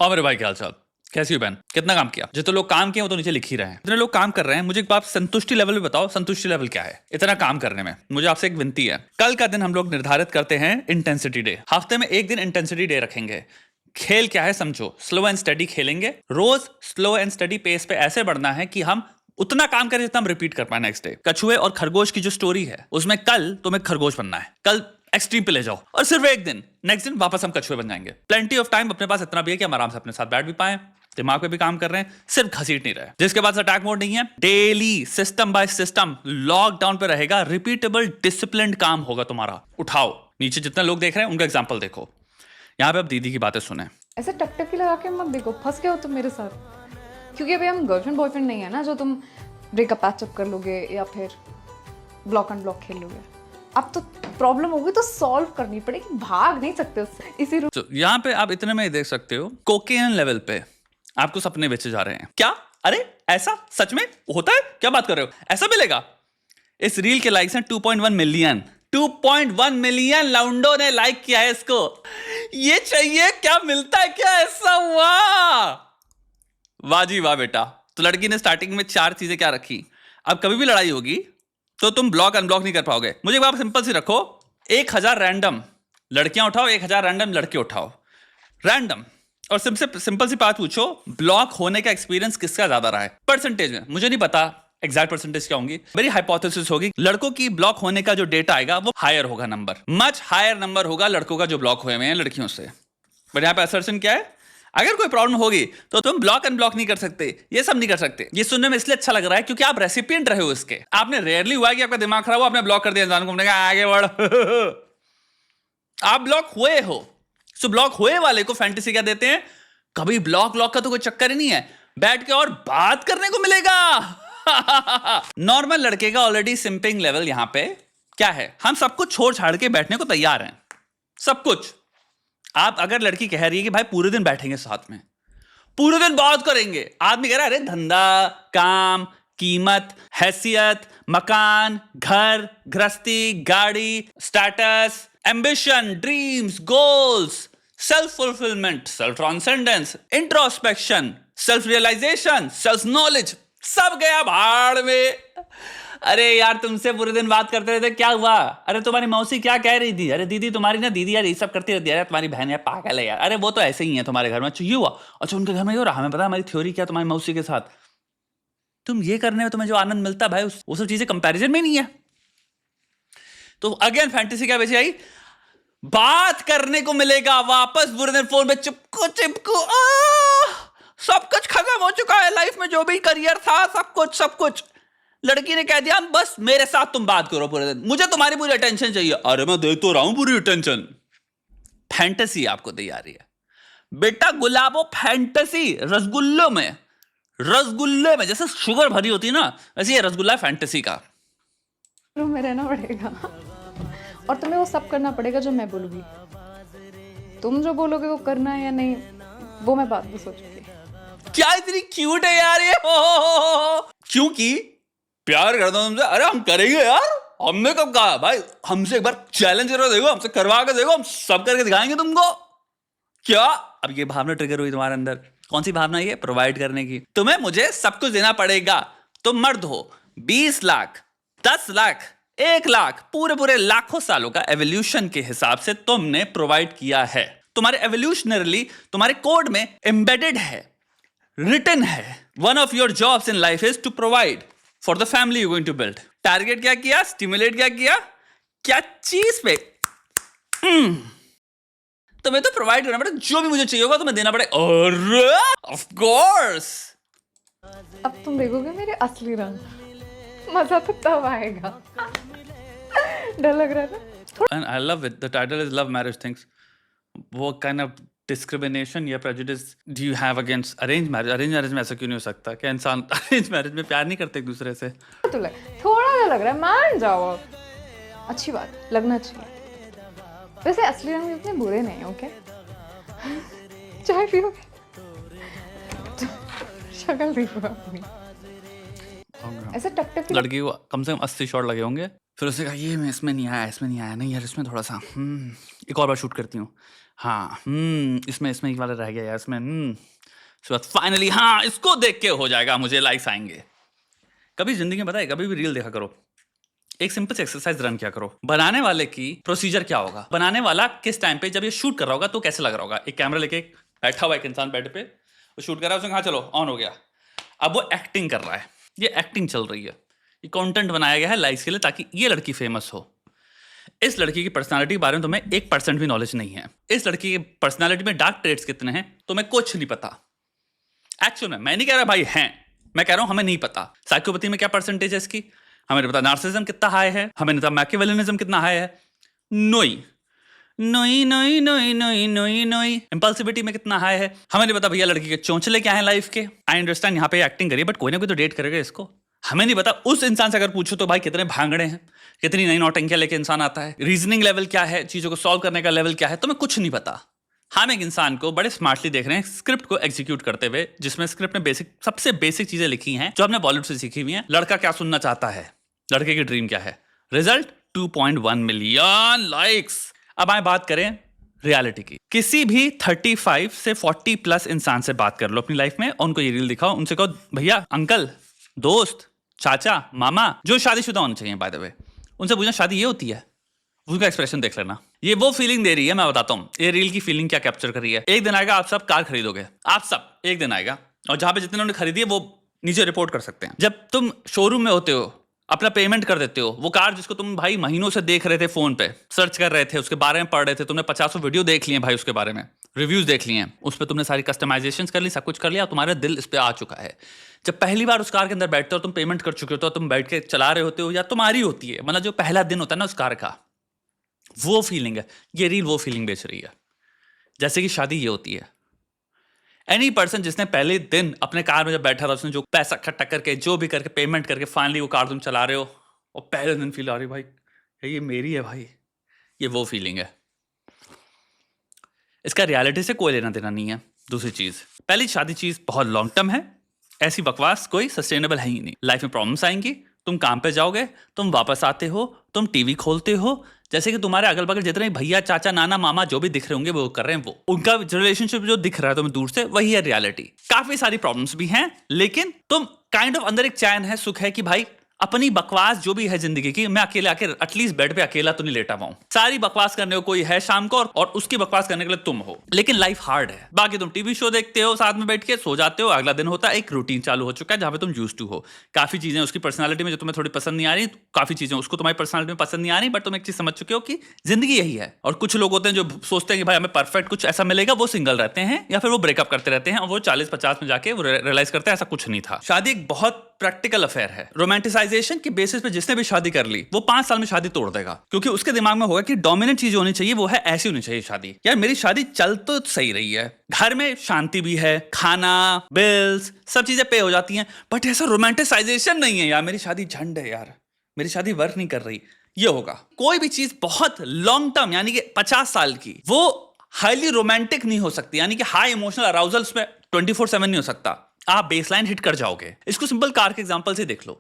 और मेरे भाई क्या हाल चाल, कैसी हो बहन? कितना काम किया? जितने लोग काम किए वो तो नीचे लिख ही रहे हैं। जितने लोग काम कर रहे हैं मुझे एक बात संतुष्टि लेवल भी बताओ, संतुष्टि लेवल क्या है इतना काम करने में? मुझे आपसे एक विनती है, कल का दिन हम लोग निर्धारित करते हैं इंटेंसिटी डे। हफ्ते में एक दिन इंटेंसिटी डे रखेंगे। खेल क्या है समझो, स्लो एंड स्टडी खेलेंगे। रोज स्लो एंड स्टडी पेस पे ऐसे बढ़ना है कि हम उतना काम करें जितना हम रिपीट कर पाए नेक्स्ट डे। कछुए और खरगोश की जो स्टोरी है उसमें कल तुम्हें खरगोश बनना है, कल एक्सट्रीम पे ले जाओ और सिर्फ एक दिन, नेक्स्ट दिन वापस हम कछुए बन जाएंगे। प्लेंटी ऑफ टाइम अपने पास इतना भी है कि हम आराम से अपने साथ बैठ भी पाए, दिमाग पे भी काम कर रहे हैं, सिर्फ घसीट नहीं रहे। जिसके पास अटैक मोड नहीं है, daily system by system lockdown पे रहेगा, रिपीटेबल डिसिप्लिन्ड काम होगा तुम्हारा। उठाओ, नीचे जितने लोग देख रहे हैं उनका एग्जाम्पल देखो। यहाँ पे अब दीदी की बातें सुने। ऐसे टकटकी लगा के मत देखो, फंस गए हो तुम मेरे साथ। क्योंकि अभी हम गर्लफ्रेंड बॉयफ्रेंड नहीं है ना जो तुम ब्रेकअप पैचअप कर लोगे या फिर ब्लॉक एंड ब्लॉक खेल लोगे। अब तो प्रॉब्लम होगी तो सॉल्व करनी पड़ेगी, भाग नहीं सकते उससे। इसी तो यहाँ पे आप इतने में ही देख सकते हो, कोकेन लेवल पे आपको सपने बेचे जा रहे हैं। क्या? अरे ऐसा सच में होता है? क्या बात कर रहे हो? ऐसा मिलेगा? इस रील के लाइक्स हैं 2.1 मिलियन। 2.1 मिलियन लाउंडो ने लाइक किया है इसको। ये चाहिए क्या? मिलता है क्या? ऐसा हुआ? वाह जी वाह बेटा। तो लड़की ने स्टार्टिंग में 4 चीजें क्या रखी। अब कभी भी लड़ाई होगी तो तुम ब्लॉक अनब्लॉक नहीं कर पाओगे। मुझे एक बात सिंपल सी रखो, 1000 रैंडम लड़कियां उठाओ, 1000 रैंडम लड़के उठाओ, रैंडम, और सिंपल सी बात पूछो, ब्लॉक होने का एक्सपीरियंस किसका ज्यादा रहा है परसेंटेज में? मुझे नहीं पता एग्जैक्ट परसेंटेज क्या होंगी, मेरी हाइपोथेसिस होगी लड़कों की ब्लॉक होने का जो डेटा आएगा वो हायर होगा, नंबर मच हायर नंबर होगा लड़कों का जो ब्लॉक हुए हैं लड़कियों से। बट यहाँ पे असर्शन क्या है, अगर कोई प्रॉब्लम होगी तो तुम ब्लॉक अनब्लॉक नहीं कर सकते, ये सब नहीं कर सकते। ये सुनने में इसलिए अच्छा लग रहा है क्योंकि आप रेसिपिएंट रहे हो इसके। आपने रेयरली हुआ कि आपका दिमाग खराब हो, आपने ब्लॉक कर दिया इंसान को, आगे बढ़। आप ब्लॉक हुए हो, सो ब्लॉक हुए वाले को फैंटेसी क्या देते हैं, कभी ब्लॉक लॉक का तो कोई चक्कर ही नहीं है, बैठ के और बात करने को मिलेगा। नॉर्मल लड़के का ऑलरेडी सिंपिंग लेवल यहां पे क्या है, हम सब कुछ छोड़ छाड़ के बैठने को तैयार हैं, सब कुछ। आप अगर लड़की कह रही है कि भाई पूरे दिन बैठेंगे साथ में, पूरे दिन बात करेंगे, आदमी कह रहा है अरे धंधा, काम, कीमत, हैसियत, मकान, घर, गृहस्थी, गाड़ी, status, ambition, dreams, goals, self fulfilment, self transcendence, introspection, self realisation, self knowledge, सब गया भाड़ में। अरे यार तुमसे पूरे दिन बात करते रहते, क्या हुआ? अरे तुम्हारी मौसी क्या कह रही थी? अरे दीदी तुम्हारी ना, दीदी यार ये सब करती रहती है, तुम्हारी बहन यार पागल है यार। अरे वो तो ऐसे ही है तुम्हारे घर में। अच्छा ये हुआ? अच्छा उनके घर में ये हो रहा, हमें पता है हमारी थ्योरी क्या तुम्हारी मौसी के साथ। तुम ये करने में तुम्हें जो आनंद मिलता है भाई वो सब चीजें कंपैरिजन में नहीं है। तो अगेन फैंटेसी क्या बेची आई, बात करने को मिलेगा वापस, पूरे दिन फोन पे चिपको चिपको। सब कुछ खत्म हो चुका है लाइफ में, जो भी करियर था सब कुछ। लड़की ने कह दिया बस मेरे साथ तुम बात करो पूरे दिन, मुझे तुम्हारी पूरी अटेंशन चाहिए। अरे मैं दे तो रहा हूं पूरी अटेंशन। फैंटेसी आपको दी जा रही है बेटा, गुलाबो फैंटेसी। रसगुल्ले में जैसे शुगर भरी होती है ना, वैसे ये रसगुल्ला फैंटेसी का। रूम में रहना पड़ेगा और तुम्हें वो सब करना पड़ेगा जो मैं बोलूंगी। तुम जो बोलोगे वो करना है या नहीं वो मैं बाद में सोचूंगी। क्या इतनी क्यूट है यार ये, क्योंकि प्यार करता हूं तुमसे। अरे हम करेंगे यार, हमने कब कहा भाई, हमसे एक बार चैलेंज करो, देखो हमसे करवा के देखो, हम सब करके दिखाएंगे तुमको। क्या अब ये भावना ट्रिगर हुई तुम्हारे अंदर? कौन सी भावना? ये प्रोवाइड करने की। तुम्हें मुझे सब कुछ देना पड़ेगा। तुम मर्द हो, 20 लाख, 10 लाख, 1 लाख, पूरे लाखों सालों का एवोल्यूशन के हिसाब से तुमने प्रोवाइड किया है। तुम्हारे एवोल्यूशनरली तुम्हारे कोड में एम्बेडेड है, रिटन है, one of your jobs in life is to provide for the family you going to build. Target क्या किया, स्टिमुलेट क्या किया, क्या चीज पे? तुम्हें तो प्रोवाइड करना पड़ेगा, जो भी मुझे चाहिए होगा तुम्हें देना पड़ेगा। और ऑफ कोर्स अब तुम देखोगे मेरे असली रंग, मजा तो तब आएगा। डर लग रहा है ना? And I love it. The title is Love Marriage Things. What kind of discrimination या prejudice do you have against arranged marriage? Arranged marriage में ऐसा क्यों नहीं हो सकता? क्या इंसान arranged marriage में प्यार नहीं करते एक दूसरे से? तो थोड़ा सा लग रहा है, मान जाओ। अच्छी बात, लगना चाहिए। वैसे असली रंग इतने बुरे नहीं, ओके? चाय पियोगे? शक्ल देखो अपनी। ऐसे टक लड़की को कम से कम 80 शॉट लगे होंगे, फिर उसने कहा ये मैं इसमें नहीं आया नहीं यार, इसमें थोड़ा सा एक और बार शूट करती हूँ। हाँ इसमें इसमें ये वाला रह गया यार, इसमें उसके बाद फाइनली हाँ इसको देख के हो जाएगा, मुझे लाइक्स आएंगे। कभी जिंदगी में पता है, कभी भी रील देखा करो, एक सिंपल से एक्सरसाइज रन किया करो। बनाने वाले की प्रोसीजर क्या होगा, बनाने वाला किस टाइम पे जब ये शूट कर रहा होगा तो कैसे लग रहा होगा। एक कैमरा लेके बैठा हुआ एक इंसान बेड पे, वो शूट कर रहा है, उसने कहा चलो ऑन हो गया, अब वो एक्टिंग कर रहा है, ये एक्टिंग चल रही है, ये कंटेंट बनाया गया है लाइक्स के लिए ताकि ये लड़की फेमस हो। इस लड़की की पर्सनालिटी के बारे में तुम्हें 1% भी नॉलेज नहीं है। इस लड़की की पर्सनालिटी में डार्क ट्रेड्स कितने हैं तुम्हें कुछ नहीं पता। एक्चुअल में मैं नहीं कह रहा भाई हैं, मैं कह रहा हूं हमें नहीं पता। साइकोपैथी में क्या परसेंटेज है इसकी, हमें नहीं पता। नार्सिसिज्म कितना हाई है, हमें नहीं पता। मैकियावेलिनिज्म कितना हाई है, नोई नोई नोई नोई नोई नोई नोई। इंपल्सिविटी में कितना हाई है, हमें नहीं पता। भैया लड़की के चोंचले क्या है लाइफ के। आई अंडरस्टैंड यहाँ पे एक्टिंग करिए, बट कोई ना कोई तो डेट करेगा इसको, हमें नहीं पता। उस इंसान से अगर पूछो तो भाई कितने भांगड़े हैं, कितनी नई नौटंकियां लेके इंसान आता है, रीजनिंग लेवल क्या है, चीजों को सॉल्व करने का लेवल क्या है, तुम्हें कुछ नहीं पता। हम एक इंसान को बड़े स्मार्टली देख रहे हैं स्क्रिप्ट को एग्जीक्यूट करते हुए, जिसमें स्क्रिप्ट में सबसे बेसिक चीजें लिखी हैं जो हमने बॉलीवुड से सीखी हुई हैं। लड़का क्या सुनना चाहता है, लड़के की ड्रीम क्या है, रिजल्ट 2.1 मिलियन लाइक्स। अब आए बात करें रियलिटी की। किसी भी 35 से 40 प्लस इंसान से बात कर लो अपनी लाइफ में, उनको ये रील दिखाओ, उनसे कहो भैया अंकल दोस्त चाचा मामा जो शादीशुदा होने चाहिए बाय द वे, उनसे पूछना शादी ये होती है, उनका एक्सप्रेशन देख लेना। ये वो फीलिंग दे रही है, मैं बताता हूँ ये रील की फीलिंग क्या कैप्चर कर रही है। एक दिन आएगा आप सब कार खरीदोगे, आप सब एक दिन आएगा, और जहां पे जितने उन्होंने खरीदी है वो नीचे रिपोर्ट कर सकते हैं। जब तुम शोरूम में होते हो, अपना पेमेंट कर देते हो, वो कार जिसको तुम भाई महीनों से देख रहे थे, फोन पे सर्च कर रहे थे, उसके बारे में पढ़ रहे थे, तुमने 50 वीडियो देख लिए भाई, उसके बारे में रिव्यूज देख लिए हैं, उस पर तुमने सारी कस्टमाइजेशन कर ली, सब कुछ कर लिया, तुम्हारा दिल इस पे आ चुका है। जब पहली बार उस कार के अंदर बैठते हो, तुम पेमेंट कर चुके हो, तो तुम बैठ के चला रहे होते हो, या तुम्हारी होती है, मतलब जो पहला दिन होता है ना उस कार का, वो फीलिंग है। ये रील वो फीलिंग बेच रही है, जैसे कि शादी ये होती है। एनी पर्सन जिसने पहले दिन अपने कार में जब बैठा था, उसने जो पैसा इकट्ठा करके जो भी करके पेमेंट करके फाइनली वो कार तुम चला रहे हो, और पहले दिन फील आ रही भाई ये मेरी है भाई, ये वो फीलिंग है। इसका रियलिटी से कोई लेना देना नहीं है। दूसरी चीज, पहली शादी चीज बहुत लॉन्ग टर्म है, ऐसी बकवास कोई सस्टेनेबल है ही नहीं। लाइफ में प्रॉब्लम्स आएंगी, तुम काम पे जाओगे, तुम वापस आते हो, तुम टीवी खोलते हो, जैसे कि तुम्हारे अगल बगल जितने भैया चाचा नाना मामा जो भी दिख रहे होंगे वो कर रहे हैं, वो उनका रिलेशनशिप जो दिख रहा है तुम्हें दूर से, वही है रियलिटी। काफी सारी प्रॉब्लम्स भी हैं, लेकिन तुम काइंड ऑफ अंदर एक चैन है, सुख है कि भाई अपनी बकवास जो भी है जिंदगी की, मैं अकेले आके एटलीस्ट बेड पे अकेला तो नहीं लेटा हुआ हूं। सारी बकवास करने को कोई है शाम को, और उसकी बकवास करने के लिए तुम हो। लेकिन लाइफ हार्ड है। बाकी तुम टीवी शो देखते हो, साथ में बैठ के सो जाते हो, अगला दिन होता है, एक रूटीन चालू हो चुका है जहां पे तुम यूज्ड टू हो। काफी चीजें उसकी पर्सनालिटी में जो तुम्हें थोड़ी पसंद नहीं आ रही, काफी चीजें उसको तुम्हारी पर्सनालिटी में पसंद नहीं आ रही, बट तुम एक चीज समझ चुके हो कि जिंदगी यही है। और कुछ लोग होते हैं जो सोचते हैं कि भाई हमें परफेक्ट कुछ ऐसा मिलेगा, वो सिंगल रहते हैं या फिर वो ब्रेकअप करते रहते हैं, और वो 40-50 में जाके वो रियलाइज करते हैं ऐसा कुछ नहीं था। शादी एक बहुत प्रैक्टिकल अफेयर है। रोमांटिसाइजेशन के बेसिस पे जिसने भी शादी कर ली, वो 5 साल में शादी तोड़ देगा, क्योंकि उसके दिमाग में होगा कि डोमिनेंट चीज होनी चाहिए, वो है ऐसी होनी चाहिए शादी। यार मेरी शादी चल तो सही रही है, घर में शांति भी है, खाना बिल्स सब चीजें पे हो जाती हैं, बट ऐसा रोमांटिसाइजेशन नहीं है यार, मेरी शादी झंड है यार, मेरी शादी वर्क नहीं कर रही। ये होगा कोई भी चीज बहुत लॉन्ग टर्म, यानी कि 50 साल की, वो हाईली रोमांटिक नहीं हो सकती, यानी कि हाई इमोशनल अराउजल उसमें 24/7 नहीं हो सकता। आप बेसलाइन हिट कर जाओगे। इसको सिंपल कार के एग्जांपल से देख लो।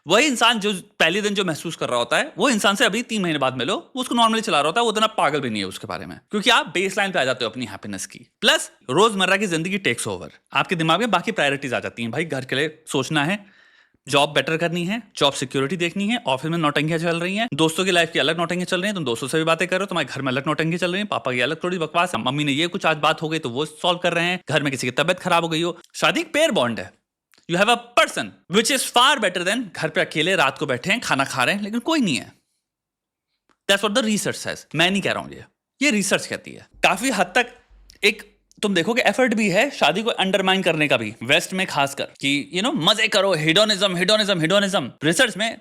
वही इंसान जो पहले दिन जो महसूस कर रहा होता है, वो इंसान से अभी 3 महीने बाद मिलो, वो उसको नॉर्मली चला रहा होता है, वो उतना पागल भी नहीं है उसके बारे में, क्योंकि आप बेसलाइन पे आ जाते हो अपनी हैप्पीनेस की। प्लस रोजमर्रा की जिंदगी टेक्स ओवर, आपके दिमाग में बाकी प्रायोरिटीज आ जाती हैं। भाई घर के लिए सोचना है, जॉब बेटर करनी है, जॉब सिक्योरिटी देखनी है, ऑफिस में नौटंकियां चल रही हैं, दोस्तों की लाइफ की अलग नौटंकियां चल रही हैं, तुम दोस्तों से भी बातें कर रहे हो, तुम्हारे घर में अलग नौटंकी चल रही है, पापा की अलग थोड़ी बकवास, मम्मी ने ये कुछ आज बात हो गई तो वो सॉल्व कर रहे हैं, घर में किसी की तबियत खराब हो गई हो। शादी एक पेयर बॉन्ड है। You have a person which is far better than घर पे अकेले रात को बैठे हैं, खाना खा रहे हैं, लेकिन कोई नहीं है। That's what the research says. मैं नहीं कह रहा हूं, ये रिसर्च कहती है। काफी हद तक एक तुम देखोगे एफर्ट भी है शादी को अंडरमाइन करने का भी, वेस्ट में खासकर, कि मजे करो, हिडोनिज्म हिडोनिज्म हिडोनिज्म। रिसर्च में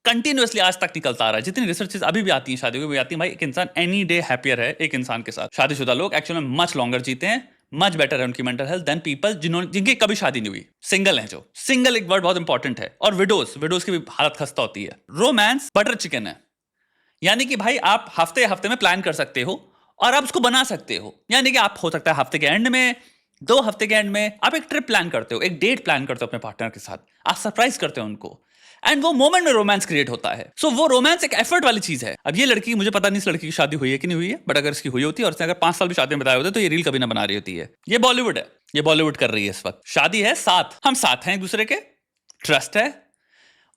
कंटिन्यूअसली आज तक निकलता आ रहा है, जितनी रिसर्चेस अभी भी आती हैं शादियों की भी आती हैं। भाई एक इंसान एनी डे हैप्पियर है एक इंसान के साथ। शादीशुदा लोग एक्चुअली में मच लॉन्गर जीते हैं, मच बेटर है उनकी मेंटल हेल्थ देन पीपल जिनकी कभी शादी नहीं हुई, सिंगल हैं जो। सिंगल एक वर्ड बहुत इंपॉर्टेंट है। और विडोज की भी हालत खस्ता होती है। रोमांस बटर चिकन है, यानी कि भाई आप हफ्ते हफ्ते में प्लान कर सकते हो और आप उसको बना सकते हो। यानी कि आप हो सकता है हफ्ते के एंड में, 2 हफ्ते के एंड में आप एक ट्रिप प्लान करते हो, एक डेट प्लान करते हो अपने पार्टनर के साथ, आप सरप्राइज करते हो उनको, एंड वो मोमेंट में रोमांस क्रिएट होता है। सो वो रोमांस एक एफर्ट वाली चीज है। अब ये लड़की, मुझे पता नहीं इस लड़की की शादी हुई है कि नहीं हुई है, बट अगर इसकी हुई होती है और इसने अगर 5 साल भी शादी में बताए होते तो ये रील कभी ना बना रही होती है। ये बॉलीवुड है, ये बॉलीवुड कर रही है इस वक्त। शादी है साथ, हम साथ हैं एक दूसरे के, ट्रस्ट है,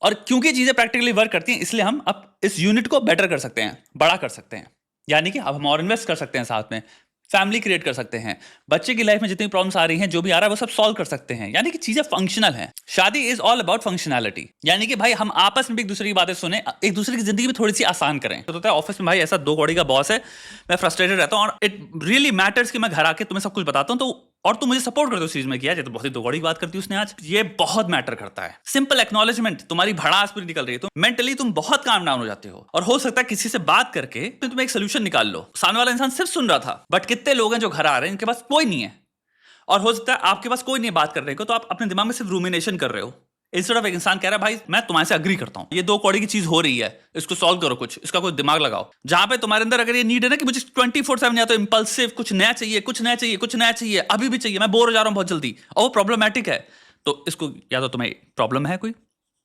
और क्योंकि चीजें प्रैक्टिकली वर्क करती हैं इसलिए हम अब इस यूनिट को बेटर कर सकते हैं, बड़ा कर सकते हैं। यानी कि अब हम और इन्वेस्ट कर सकते हैं साथ में, फैमिली क्रिएट कर सकते हैं, बच्चे की लाइफ में जितनी प्रॉब्लम्स आ रही हैं, जो भी आ रहा है वो सब सॉल्व कर सकते हैं। यानी कि चीजें फंक्शनल हैं। शादी इज ऑल अबाउट फंक्शनैलिटी। यानी कि भाई हम आपस में भी एक दूसरे की बातें सुने, एक दूसरे की जिंदगी में थोड़ी सी आसान करें। तो होता है ऑफिस में भाई ऐसा 2 कौड़ी का बॉस है, मैं फ्रस्ट्रेटेड रहता हूँ और इट रियली मैटर्स कि मैं घर आके तुम्हें सब कुछ बताता हूँ तो, और तुम मुझे सपोर्ट करते हो उस चीज में, किया ये तो बहुत ही 2 कौड़ी की बात करती है उसने आज। ये बहुत मैटर करता है। सिंपल एक्नॉलेजमेंट, तुम्हारी भड़ास पूरी निकल रही है, तो मेंटली तुम बहुत काम डाउन हो जाते हो, और हो सकता है किसी से बात करके तुम एक सोल्यूशन निकाल लो। सामने वाला इंसान सिर्फ सुन रहा था, बट कितने लोग हैं जो घर आ रहे हैं इनके पास कोई नहीं है, और हो सकता है आपके पास कोई नहीं है बात करने को, तो आप अपने दिमाग में सिर्फ रूमिनेशन कर रहे हो। इंस्टेड ऑफ एक इंसान कह रहा है भाई मैं तुम्हारे से अग्री करता हूं, ये 2 कौड़ी की चीज हो रही है, इसको सॉल्व करो, कुछ इसका कोई दिमाग लगाओ। जहां पे तुम्हारे अंदर अगर ये नीड है ना कि मुझे 24/7 या तो इंपल्सिव कुछ नया चाहिए, कुछ नया चाहिए, कुछ नया चाहिए, अभी भी चाहिए, मैं बोर हो जा रहा हूं बहुत जल्दी, और वो प्रॉब्लमैटिक है, तो इसको या तो तुम्हें प्रॉब्लम है कोई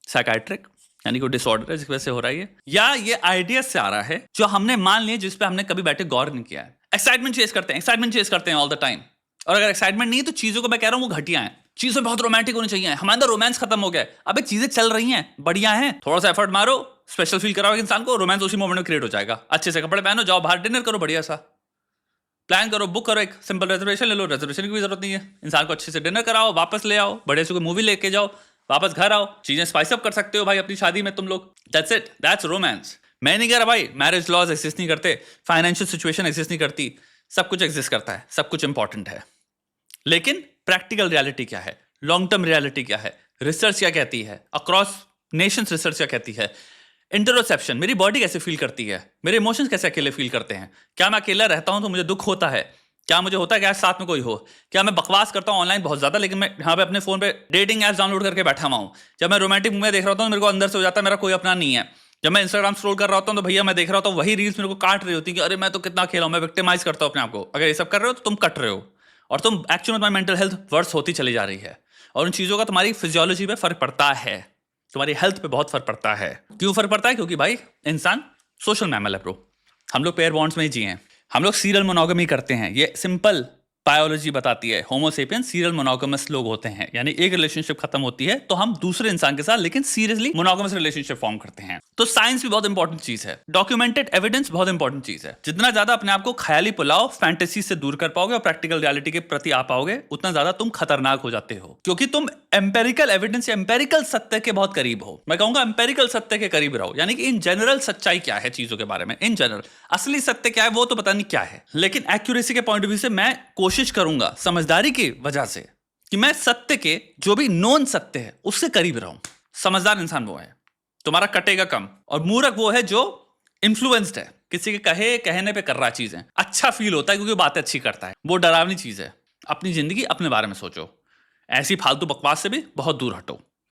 साइकाइट्रिक, यानी कोई डिसऑर्डर है जिस वजह से हो रहा है ये, या ये आइडिया से आ रहा है जो हमने मान लिए, जिस पे हमने कभी बैठे गौर नहीं किया है। एक्साइटमेंट चेस करते हैं, एक्साइटमेंट चेस करते हैं ऑल द टाइम, और अगर एक्साइटमेंट नहीं है तो चीजों को मैं कह रहा हूं वो घटिया है, चीजें बहुत रोमांटिक होनी चाहिए, हमारे अंदर रोमांस खत्म हो गया है। अबे चीजें चल रही हैं, बढ़िया हैं, थोड़ा सा एफर्ट मारो, स्पेशल फील कराओ इंसान को, रोमांस उसी मोमेंट में क्रिएट हो जाएगा। अच्छे से कपड़े पहनो, जाओ बाहर डिनर करो, बढ़िया सा प्लान करो, बुक करो, एक सिंपल रिजर्वेशन ले लो, रिजर्वेशन की भी जरूरत नहीं है, इंसान को अच्छे से डिनर कराओ, वापस ले आओ, बढ़िया से कोई मूवी लेके जाओ, वापस घर आओ, चीजें स्पाइस अप कर सकते हो भाई अपनी शादी में तुम लोग। That's it, that's romance. मैं नहीं कह रहा भाई मैरिज लॉज एग्जिस्ट नहीं करते, फाइनेंशियल सिचुएशन एग्जिस्ट नहीं करती, सब कुछ एग्जिस्ट करता है, सब कुछ इंपॉर्टेंट है, लेकिन प्रैक्टिकल रियलिटी क्या है, लॉन्ग टर्म रियलिटी क्या है, रिसर्च क्या कहती है, अक्रॉस नेशंस रिसर्च क्या कहती है, इंटरोसेप्शन, मेरी बॉडी कैसे फील करती है, मेरे इमोशंस कैसे अकेले फील करते हैं, क्या मैं अकेला रहता हूं तो मुझे दुख होता है, क्या मुझे होता है कि साथ में कोई हो, क्या मैं बकवास करता हूं ऑनलाइन बहुत ज्यादा लेकिन मैं यहाँ पे अपने फोन पे डेटिंग एप्स डाउनलोड करके बैठा हुआ हूं, जब मैं रोमांटिक मूवी देख रहा होता हूं मेरे को अंदर से हो जाता है मेरा कोई अपना नहीं है, जब मैं इंस्टाग्राम स्क्रॉल कर रहा होता हूं तो भैया मैं देख रहा होता हूं वही रील्स मेरे को काट रही होती है कि अरे मैं तो कितना खेला हूं, मैं विक्टिमाइज करता हूं अपने आप को। अगर ये सब कर रहे हो तो तुम कट रहे हो, और तुम एक्चुअली में तुम्हारी मेंटल हेल्थ वर्स होती चली जा रही है, और उन चीजों का तुम्हारी फिजियोलॉजी पे फर्क पड़ता है, तुम्हारी हेल्थ पे बहुत फर्क पड़ता है। क्यों फर्क पड़ता है? क्योंकि भाई इंसान सोशल मैमल है ब्रो, हम लोग पेयर बॉन्ड्स में ही जिए हैं, हम लोग सीरियल मोनोगमी करते हैं, ये सिंपल बायोलॉजी बताती है। होमो सेपियंस सीरियल मोनोगमस लोग होते हैं, यानी एक रिलेशनशिप खत्म होती है तो हम दूसरे इंसान के साथ लेकिन सीरियसली मोनोगमस रिलेशनशिप फॉर्म करते हैं। तो साइंस भी बहुत इंपॉर्टेंट चीज है, डॉक्यूमेंटेड एविडेंस बहुत इंपॉर्टेंट चीज है। जितना ज्यादा अपने आप को ख्याली पुलाव फैंटेसी से दूर कर पाओगे और प्रैक्टिकल रियलिटी के प्रति आ पाओगे, उतना ज्यादा तुम खतरनाक हो जाते हो, क्योंकि तुम एम्पेरिकल एविडेंस या एम्पेरिकल सत्य के बहुत करीब हो। मैं कहूंगा एम्पेरिकल सत्य के करीब रहो, यानी कि इन जनरल सच्चाई क्या है चीजों के बारे में, इन जनरल असली सत्य क्या है वो तो पता नहीं क्या है, लेकिन एक्यूरेसी के पॉइंट ऑफ व्यू से मैं कोशिश करूंगा समझदारी की वजह से कि मैं सत्य के जो भी नॉन सत्य है उससे करीब रहूं। समझदार इंसान वो है, तुम्हारा कटेगा कम, और मूर्ख वो है जो इन्फ्लुएंस्ड है, किसी के कहने पे कर रहा चीजें, अच्छा फील होता है क्योंकि बातें अच्छी करता है, वो डरावनी चीज है। अपनी जिंदगी अपने बारे में सोचो, ऐसी फालतू बकवास से भी बहुत दूर हटो।